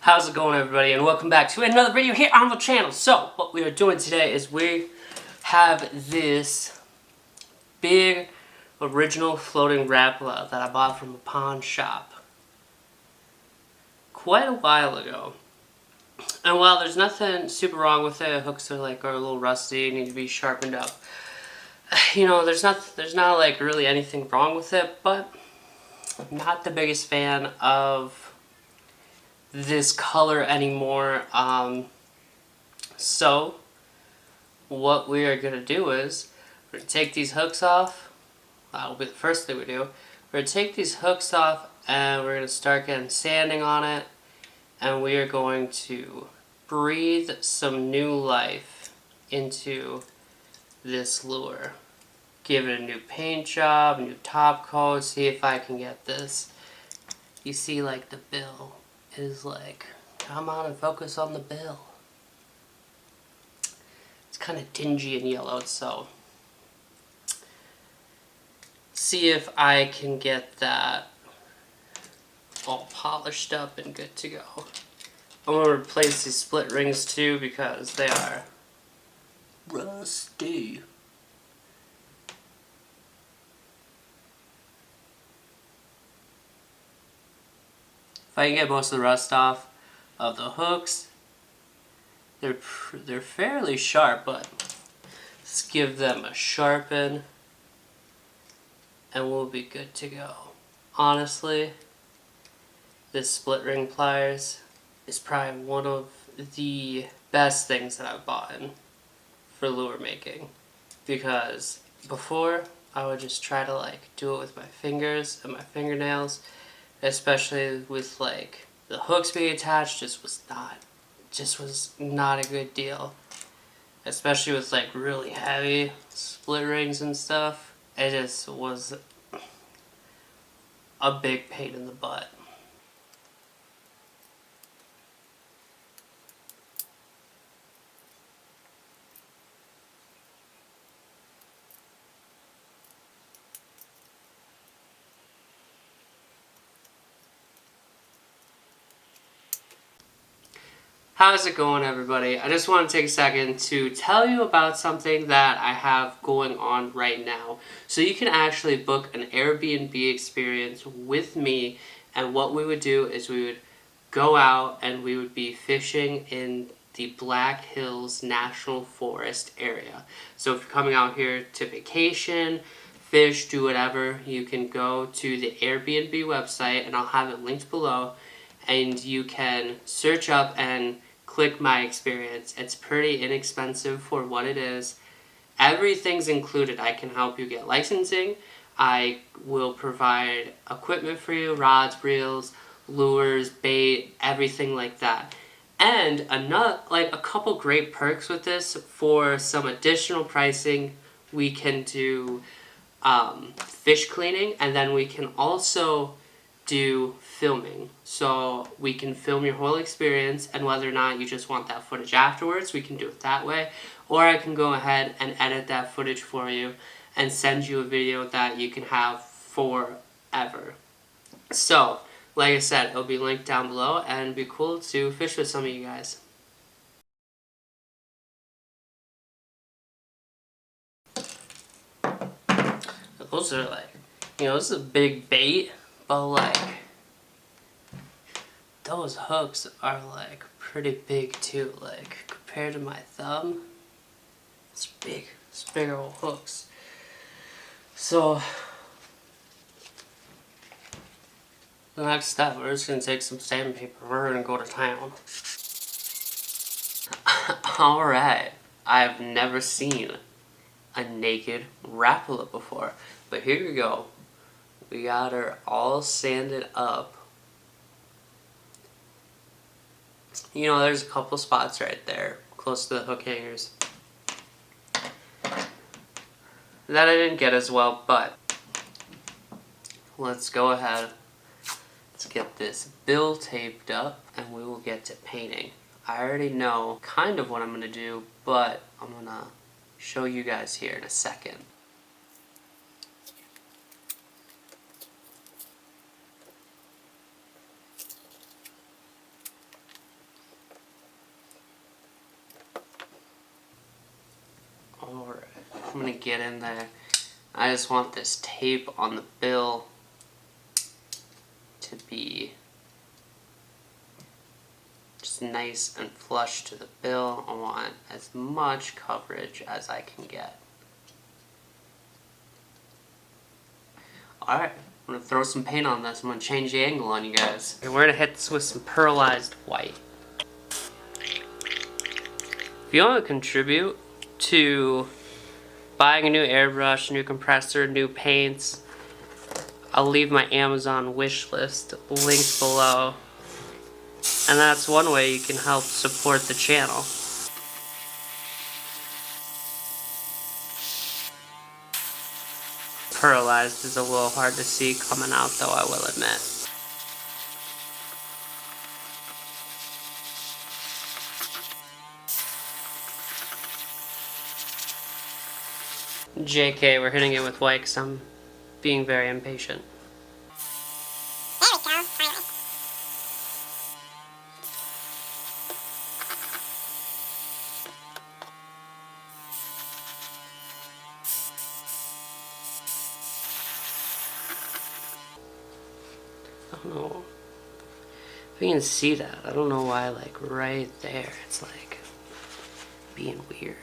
How's it going, everybody, and welcome back to another video here on the channel. So what we are doing today is we have this big original floating Rapala that I bought from a pawn shop quite a while ago. And while there's nothing super wrong with it, hooks are a little rusty, need to be sharpened up. You know, there's not like really anything wrong with it, but I'm not the biggest fan of this color anymore. So what we are gonna do is we're gonna take these hooks off. That'll be the first thing we do. We're gonna take these hooks off and we're gonna start getting sanding on it, and we are going to breathe some new life into this lure. Give it a new paint job, new top coat, see if I can get this. You see, like, the bill is like, come on and focus on the bill. It's kind of dingy and yellowed, so see if I can get that all polished up and good to go. I'm going to replace these split rings too because they are rusty. If I can get most of the rust off of the hooks, they're fairly sharp, but let's give them a sharpen and we'll be good to go. Honestly, this split ring pliers is probably one of the best things that I've bought for lure making, because before I would just try to like do it with my fingers and my fingernails, especially with like the hooks being attached. Just was not a good deal, especially with like really heavy split rings and stuff. It just was a big pain in the butt. How's it going, everybody? I just want to take a second to tell you about something that I have going on right now. So you can actually book an Airbnb experience with me, and what we would do is we would go out and we would be fishing in the Black Hills National Forest area. So if you're coming out here to vacation, fish, do whatever, you can go to the Airbnb website, and I'll have it linked below, and you can search up and click my experience. It's pretty inexpensive for what it is. Everything's included. I can help you get licensing. I will provide equipment for you, rods, reels, lures, bait, everything like that. And a couple great perks with this. For some additional pricing, we can do fish cleaning, and then we can also do filming. So we can film your whole experience, and whether or not you just want that footage afterwards, we can do it that way. Or I can go ahead and edit that footage for you and send you a video that you can have forever. So, like I said, it'll be linked down below, and it'd be cool to fish with some of you guys. Those are like, this is a big bait, but like, those hooks are like pretty big too. Like, compared to my thumb, it's big. It's bigger old hooks. So the next step, we're just gonna take some sandpaper. We're gonna go to town. Alright, I've never seen a naked Rapala before, but here we go. We got her all sanded up. There's a couple spots right there close to the hook hangers that I didn't get as well, but let's go ahead. Let's get this bill taped up and we will get to painting. I already know kind of what I'm going to do, but I'm going to show you guys here in a second. I'm going to get in there. I just want this tape on the bill to be just nice and flush to the bill. I want as much coverage as I can get. Alright, I'm going to throw some paint on this. I'm going to change the angle on you guys. And we're going to hit this with some Pearlized White. If you want to contribute to buying a new airbrush, new compressor, new paints, I'll leave my Amazon wish list linked below. And that's one way you can help support the channel. Pearlized is a little hard to see coming out though, I will admit. JK, we're hitting it with white because I'm being very impatient. There we go, finally. I don't know if you can see that. I don't know why, like right there, it's like being weird.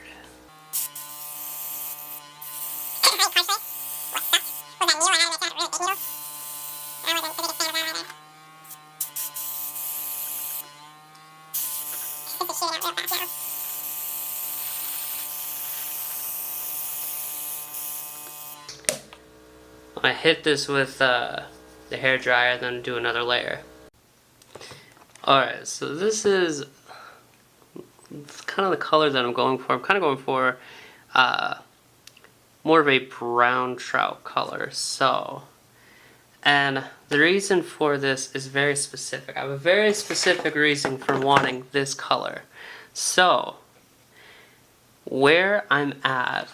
I hit this with the hair dryer, then do another layer. Alright, so this is kind of the color that I'm going for. I'm kind of going for more of a brown trout color. So, and the reason for this is very specific. I have a very specific reason for wanting this color. So, where I'm at,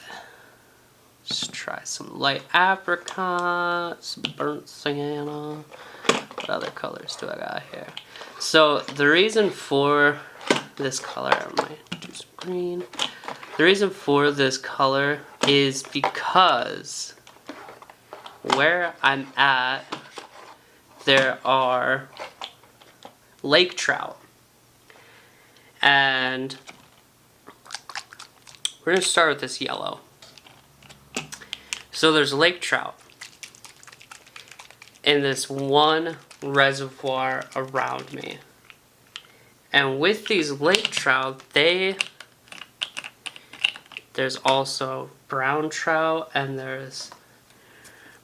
let's try some light apricot, some burnt sienna. What other colors do I got here? So the reason for this color, I might do some green. The reason for this color is because where I'm at, there are lake trout. And we're gonna start with this yellow. So there's lake trout in this one reservoir around me. And with these lake trout, there's also brown trout, and there's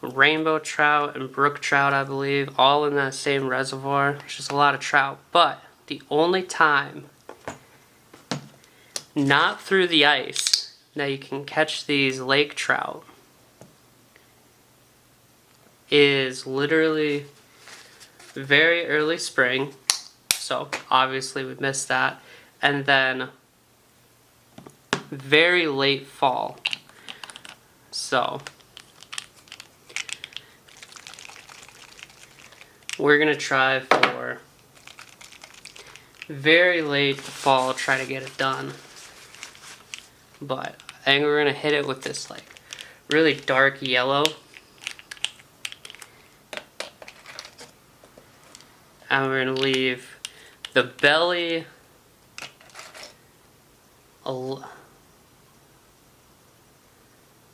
rainbow trout and brook trout, I believe, all in that same reservoir. It's just a lot of trout. But the only time, not through the ice, that you can catch these lake trout is literally very early spring, so obviously we missed that, and then very late fall. So we're gonna try for very late fall, try to get it done. But I think we're gonna hit it with this like really dark yellow. And we're going to leave the belly we're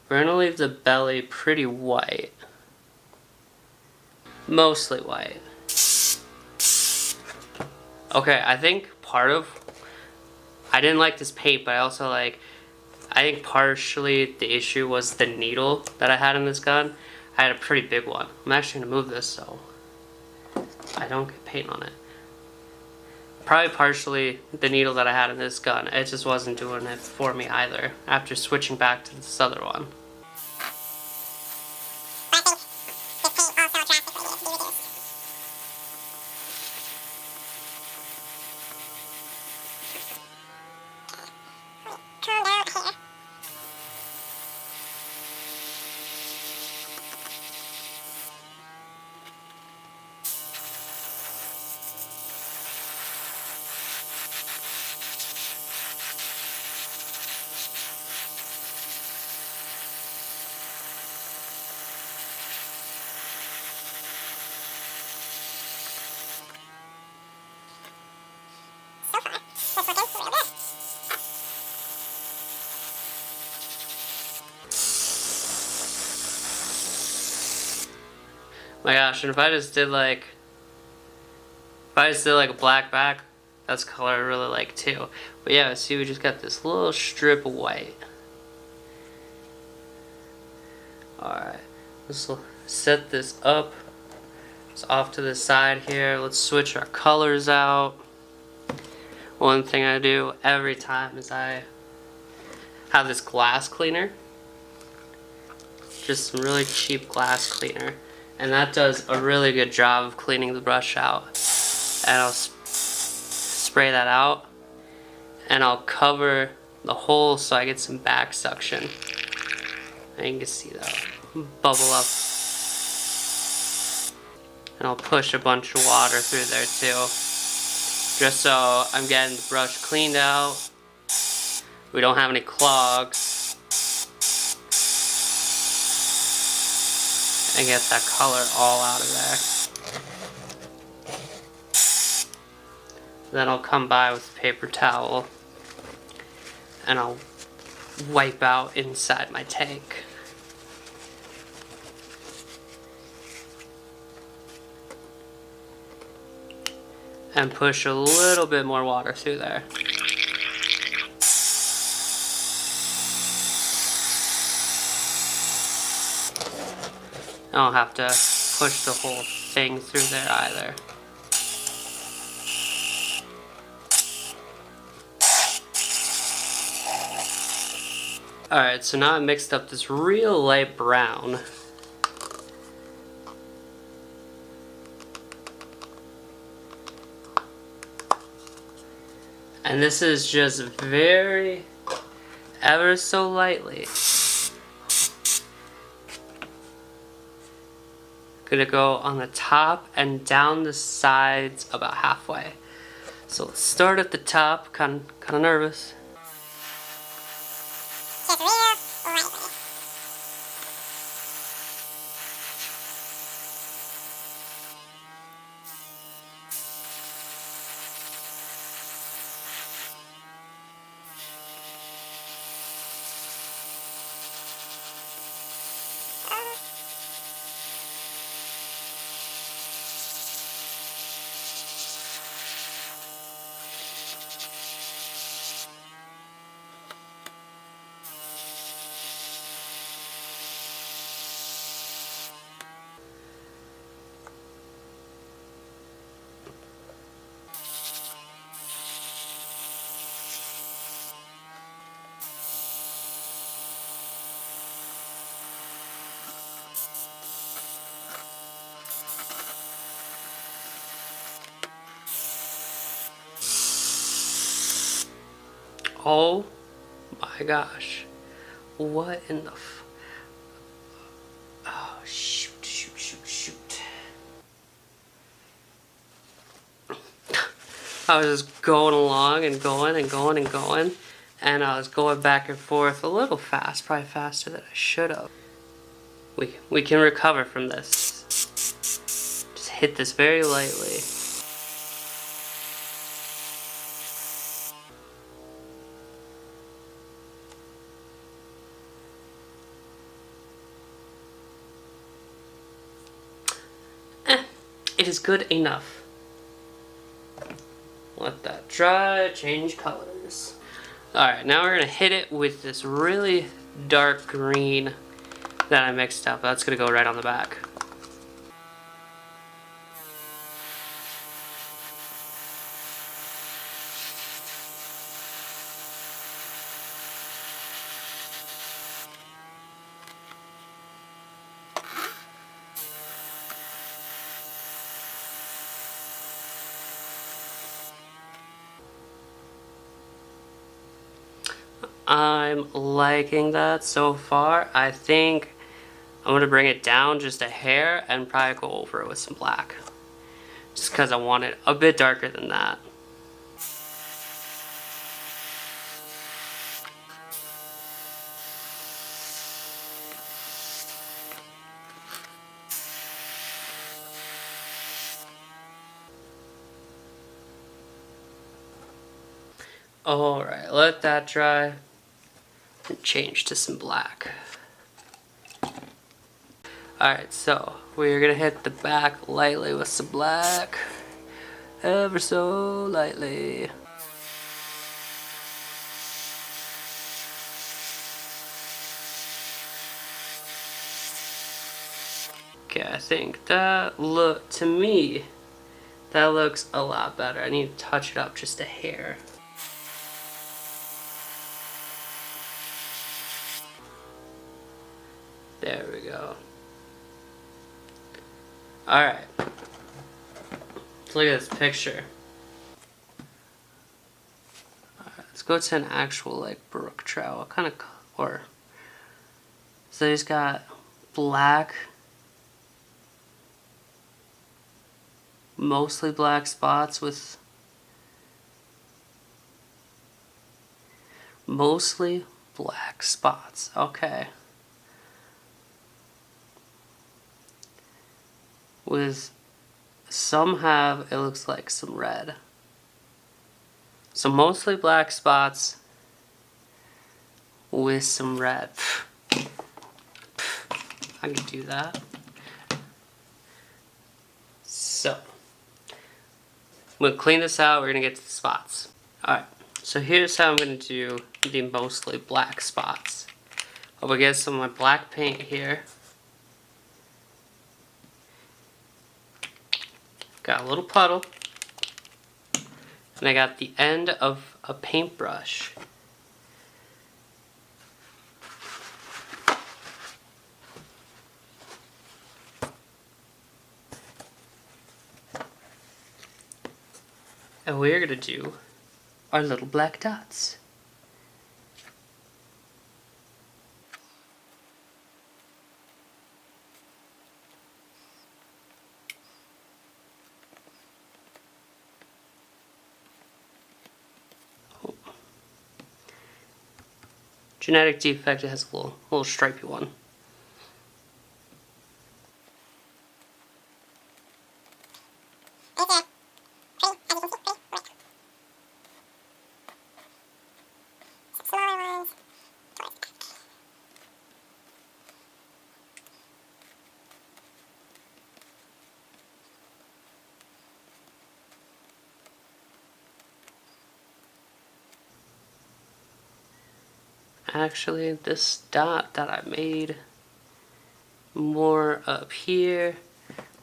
going to leave the belly pretty white. Mostly white. Okay, I think I didn't like this paint, but I think partially the issue was the needle that I had in this gun. I had a pretty big one. I'm actually going to move this so I don't get paint on it. Probably partially the needle that I had in this gun. It just wasn't doing it for me either after switching back to this other one. My gosh, and if I just did like a black back, that's a color I really like too. But yeah, see, we just got this little strip of white. Alright, let's set this up. It's off to the side here. Let's switch our colors out. One thing I do every time is I have this glass cleaner. Just some really cheap glass cleaner. And that does a really good job of cleaning the brush out. And I'll spray that out. And I'll cover the hole so I get some back suction. And you can see that bubble up. And I'll push a bunch of water through there too. Just so I'm getting the brush cleaned out. We don't have any clogs. And get that color all out of there. Then I'll come by with a paper towel and I'll wipe out inside my tank. And push a little bit more water through there. I don't have to push the whole thing through there either. Alright, so now I mixed up this real light brown. And this is just very, ever so lightly. Gonna go on the top and down the sides about halfway. So let's start at the top, kind of nervous. Just real lightly. Oh my gosh. What in the oh, shoot. I was just going along and going, and I was going back and forth a little fast, probably faster than I should have. We can recover from this. Just hit this very lightly. It is good enough. Let that dry, change colors. Alright, now we're gonna hit it with this really dark green that I mixed up. That's gonna go right on the back. I'm liking that so far. I think I'm gonna bring it down just a hair and probably go over it with some black. Just because I want it a bit darker than that. Alright, let that dry and change to some black. Alright, so we're gonna hit the back lightly with some black. Ever so lightly. Okay, I think that to me, that looks a lot better. I need to touch it up just a hair. There we go. Alright. Let's look at this picture. Alright, let's go to an actual like brook trout. What kind of color? So he's got black, mostly black spots with mostly black spots. Okay. With some have, it looks like some red. So mostly black spots with some red. I can do that. So, I'm gonna clean this out, we're gonna get to the spots. Alright, so here's how I'm gonna do the mostly black spots. I'm gonna get some of my black paint here. Got a little puddle. And I got the end of a paintbrush. And we're gonna do our little black dots. Genetic defect, it has a little stripy one. Actually, this dot that I made more up here,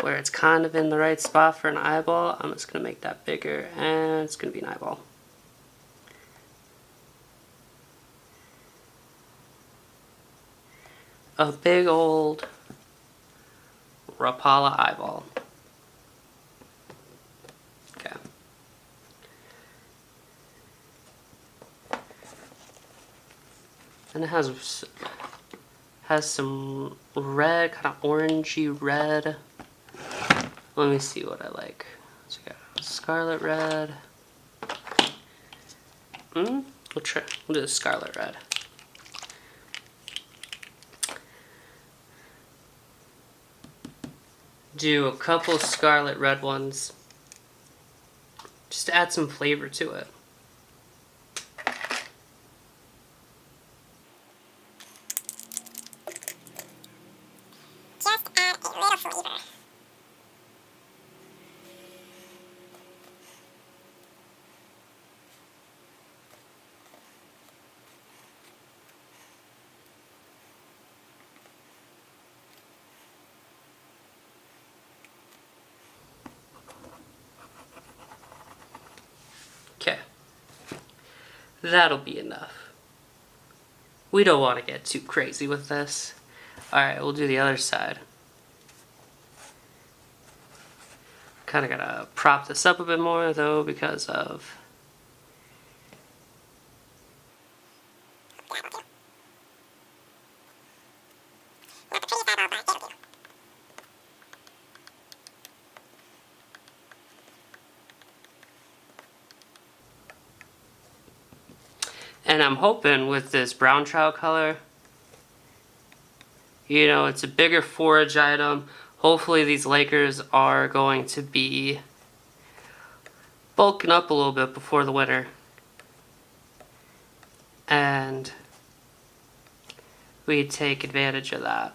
where it's kind of in the right spot for an eyeball, I'm just gonna make that bigger, and it's gonna be an eyeball. A big old Rapala eyeball. Okay. And it has some red, kind of orangey red. Let me see what I like. So we got scarlet red. We'll do the scarlet red. Do a couple scarlet red ones. Just to add some flavor to it. Just add a little flavor. Okay. That'll be enough. We don't want to get too crazy with this. Alright, we'll do the other side. Kind of gotta prop this up a bit more though because of and I'm hoping with this brown trout color, you know, it's a bigger forage item. Hopefully these Lakers are going to be bulking up a little bit before the winter. And we take advantage of that.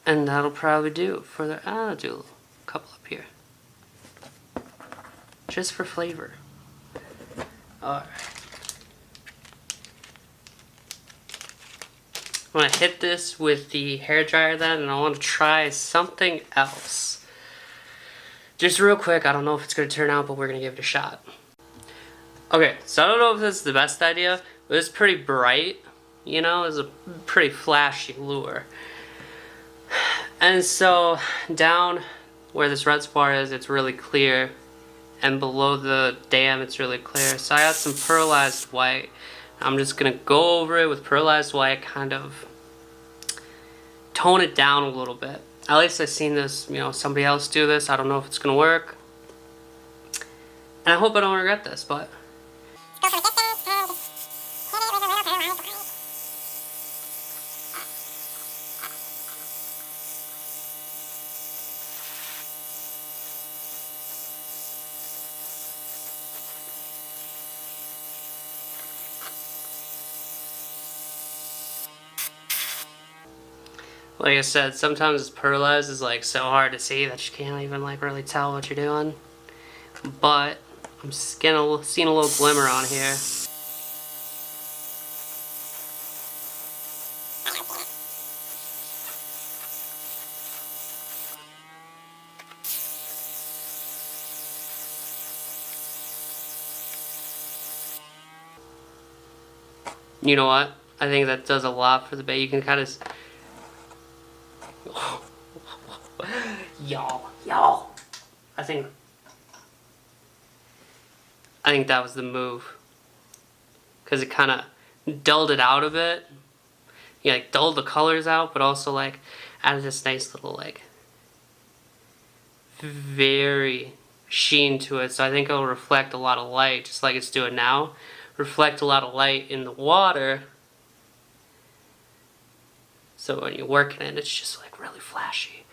And that'll probably do for the, I'll do a couple up here. Just for flavor. Alright. I'm going to hit this with the hairdryer then, and I want to try something else. Just real quick, I don't know if it's going to turn out, but we're going to give it a shot. Okay, so I don't know if this is the best idea, but it's pretty bright. You know, it's a pretty flashy lure. And so, down where this red spar is, it's really clear. And below the dam, it's really clear. So I got some Pearlized White. I'm just going to go over it with Pearlized White, kind of tone it down a little bit. At least I've seen this, you know, somebody else do this. I don't know if it's going to work. And I hope I don't regret this, but... Like I said, sometimes Pearlized is like so hard to see that you can't even like really tell what you're doing. But I'm seeing a little glimmer on here. You know what? I think that does a lot for the bait. You can kind of... Y'all. I think that was the move. Because it kind of dulled it out a bit. You like dulled the colors out, but also like added this nice little like very sheen to it. So I think it'll reflect a lot of light, just like it's doing now. Reflect a lot of light in the water. So when you're working it, it's just like really flashy.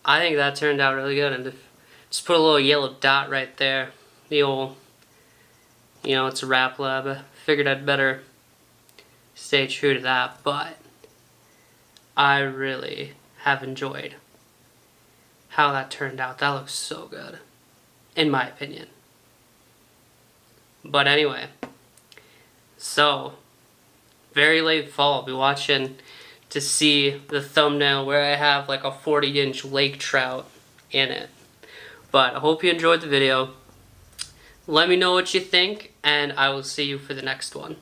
I think that turned out really good. And just put a little yellow dot right there. The old, you know, it's a Rapala. I figured I'd better stay true to that. But I really have enjoyed how that turned out. That looks so good, in my opinion. But anyway, so very late fall, I'll be watching to see the thumbnail where I have like a 40-inch lake trout in it. But I hope you enjoyed the video. Let me know what you think, and I will see you for the next one.